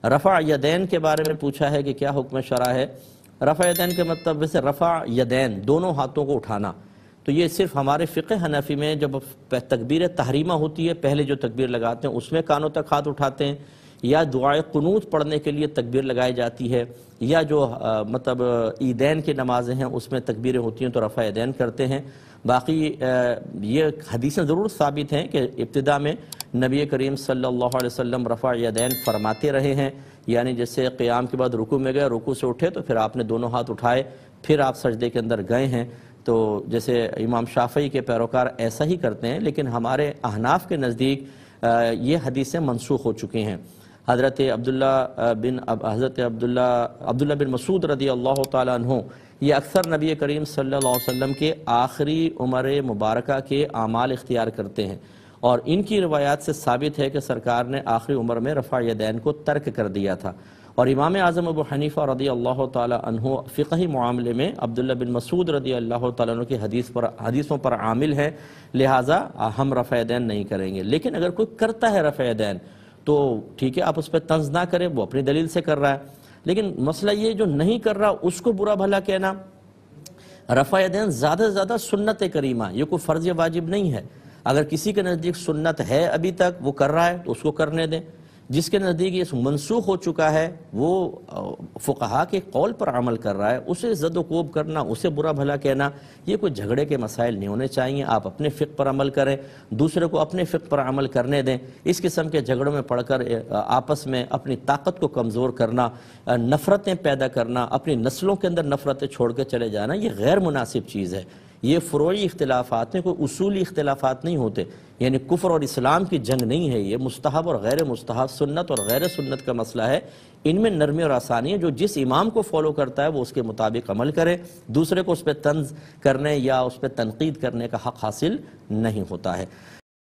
رفع یدین کے بارے میں پوچھا ہے کہ کیا حکم شرع ہے۔ رفع یدین کے مطلب ویسے رفع یدین دونوں ہاتھوں کو اٹھانا، تو یہ صرف ہمارے فقہ حنفی میں جب تکبیر تحریمہ ہوتی ہے پہلے جو تکبیر لگاتے ہیں اس میں کانوں تک ہاتھ اٹھاتے ہیں، یا دعائے قنوت پڑھنے کے لیے تکبیر لگائی جاتی ہے، یا جو مطلب عیدین کی نمازیں ہیں اس میں تکبیریں ہوتی ہیں تو رفع یدین کرتے ہیں۔ باقی یہ حدیثیں ضرور ثابت ہیں کہ ابتدا میں نبی کریم صلی اللہ علیہ وسلم رفع یدین فرماتے رہے ہیں، یعنی جیسے قیام کے بعد رکوع میں گئے، رکوع سے اٹھے تو پھر آپ نے دونوں ہاتھ اٹھائے، پھر آپ سجدے کے اندر گئے ہیں۔ تو جیسے امام شافعی کے پیروکار ایسا ہی کرتے ہیں، لیکن ہمارے احناف کے نزدیک یہ حدیثیں منسوخ ہو چکی ہیں۔ حضرت عبداللہ بن مسعود رضی اللہ تعالیٰ عنہ یہ اکثر نبی کریم صلی اللہ علیہ وسلم کے آخری عمر مبارکہ کے اعمال اختیار کرتے ہیں، اور ان کی روایات سے ثابت ہے کہ سرکار نے آخری عمر میں رفع یدین کو ترک کر دیا تھا۔ اور امام اعظم ابو حنیفہ رضی اللہ تعالیٰ عنہ فقہی معاملے میں عبداللہ بن مسعود رضی اللہ تعالیٰ عنہ کی حدیثوں پر عامل ہے، لہٰذا ہم رفع یدین نہیں کریں گے۔ لیکن اگر کوئی کرتا ہے رفع یدین تو ٹھیک ہے، آپ اس پہ طنز نہ کریں، وہ اپنی دلیل سے کر رہا ہے، لیکن مسئلہ یہ جو نہیں کر رہا اس کو برا بھلا کہنا۔ رفع یدین زیادہ سے زیادہ سنت کریمہ، یہ کوئی فرض واجب نہیں ہے۔ اگر کسی کے نزدیک سنت ہے ابھی تک وہ کر رہا ہے تو اس کو کرنے دیں، جس کے نزدیک یہ منسوخ ہو چکا ہے وہ فقہا کے قول پر عمل کر رہا ہے، اسے زد و کوب کرنا، اسے برا بھلا کہنا، یہ کوئی جھگڑے کے مسائل نہیں ہونے چاہیے۔ آپ اپنے فقہ پر عمل کریں، دوسرے کو اپنے فقہ پر عمل کرنے دیں۔ اس قسم کے جھگڑوں میں پڑھ کر آپس میں اپنی طاقت کو کمزور کرنا، نفرتیں پیدا کرنا، اپنی نسلوں کے اندر نفرتیں چھوڑ کے چلے جانا، یہ غیر مناسب چیز ہے۔ یہ فروعی اختلافات ہیں، کوئی اصولی اختلافات نہیں ہوتے، یعنی کفر اور اسلام کی جنگ نہیں ہے، یہ مستحب اور غیر مستحب، سنت اور غیر سنت کا مسئلہ ہے۔ ان میں نرمی اور آسانی ہے، جو جس امام کو فالو کرتا ہے وہ اس کے مطابق عمل کرے، دوسرے کو اس پہ طنز کرنے یا اس پہ تنقید کرنے کا حق حاصل نہیں ہوتا ہے۔